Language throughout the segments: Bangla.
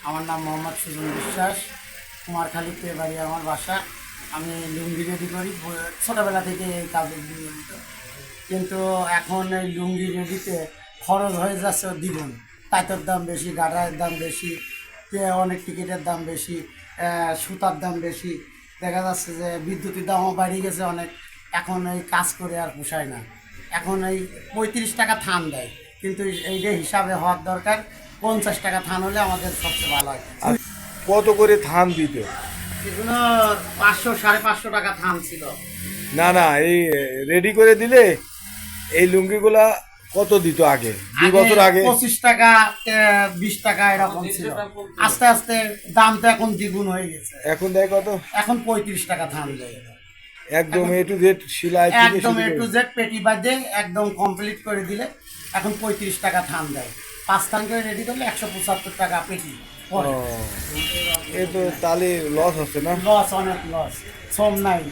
আমার নাম মোহাম্মদ সুজন বিশ্বাস। কুমারখালীতে বাড়ি আমার বাসা। আমি লুঙ্গি রেডি করি ছোটোবেলা থেকে এই কাজে নিয়মিত। কিন্তু এখন এই লুঙ্গি রেডিতে খরচ হয়ে যাচ্ছে দ্বিগুণ। তাঁতের দাম বেশি, গাড়ার দাম বেশি, অনেক টিকিটের দাম বেশি, সুতার দাম বেশি। দেখা যাচ্ছে যে বিদ্যুতের দামও বাড়ি গেছে অনেক। এখন এই কাজ করে আর পোষায় না। এখন এই 35 টাকা থান দেয়, কিন্তু এইটা হিসাবে হওয়ার দরকার। 50 টাকা থান হলে আমাদের সবচেয়ে ভালো হয়। আর কত করে ধান দিত? এগুলো 500 550 টাকা থান ছিল। না না, এই রেডি করে দিলে এই লুঙ্গিগুলা কত দিত আগে? 2 বছর আগে 25 টাকা 20 টাকা এরকম ছিল। আস্তে আস্তে দাম তো এখন দ্বিগুণ হয়ে গেছে। এখন দেয় কত? এখন 35 টাকা থান দেয়। একদম এ টু জেড সেলাই থেকে একদম শুরু এ টু করে। জেড পেটি বাদে একদম কমপ্লিট করে দিলে এখন 35 টাকা থান দেয়। 5 থান করে রেডি করলে 175 টাকা পেটি পড়ে। ও, এ তো তাহলে লস হচ্ছে না? লস, অনেক লস। শ্রম নাই।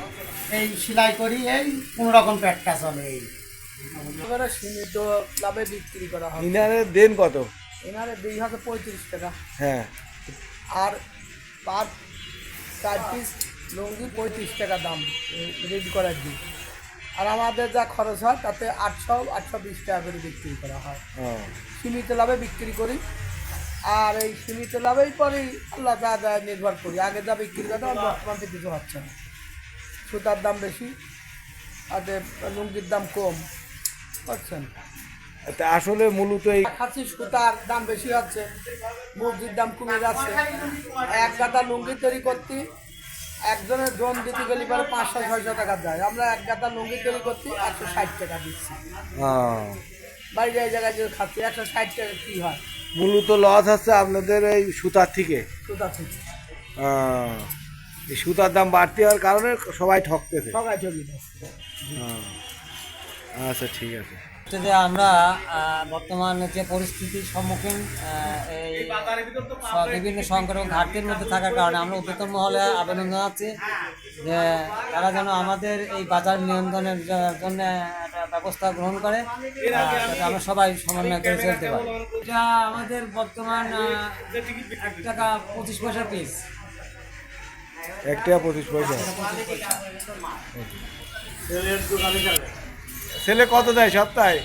এই সেলাই করি, এই কোনো রকম পেটটা চলে। এই এবারে সীমিত লাভে বিক্রি করা হয়। ইনারে দেন কত? এনারে 35 টাকা হ্যাঁ, আর পার 4 পিস লুঙ্গি 35 টাকা দাম রেডি করার দিন। আর আমাদের যা খরচ হয় তাতে 820 টাকা করে বিক্রি করা হয়। ও, সীমিত লাভে বিক্রি করি। আর এই সীমিত লাভেই পরেই আল্লাহ যা যা নির্ভর করি। আগে যা বিক্রি করতাম বর্তমানে কিছু হচ্ছে না। সুতার দাম বেশি আর লুঙ্গির দাম কম, বুঝছেন। তা আসলে মূলত এই খাসি সুতার দাম বেশি হচ্ছে, মুরগির দাম কমে যাচ্ছে। এক গাদা লুঙ্গি তৈরি করতে একজনের জন দিতে গেলে পরে 500-600 টাকা যায়। আমরা এক গাদা লুঙ্গি তৈরি করতে 160 টাকা দিচ্ছি। বাইরে এই জায়গায় যে খাচ্ছি 160 টাকা কী হয় মূলত লস হচ্ছে আপনাদের এই সুতার থেকে। সুতা থেকে এই সুতার দাম বাড়তি হওয়ার কারণে সবাই ঠকতেছে। সবাই চলে যাচ্ছে। আচ্ছা, ঠিক আছে। যে আমরা বর্তমান যে পরিস্থিতির সম্মুখীন এই বিভিন্ন সংকট এবং ঘাটতির মধ্যে থাকার কারণে আমরা উদ্যোক্তা মহলে আবেদন জানাচ্ছি যে তারা যেন আমাদের এই বাজার নিয়ন্ত্রণের জন্য একটা ব্যবস্থা গ্রহণ করে, যাতে আমরা সবাই সমন্বয় করে চলতে পারি। এটা আমাদের বর্তমান 1 টাকা 25 পয়সা পিস। 1 টাকা 25 পয়সা। ছেলে কত দেয় সপ্তাহে?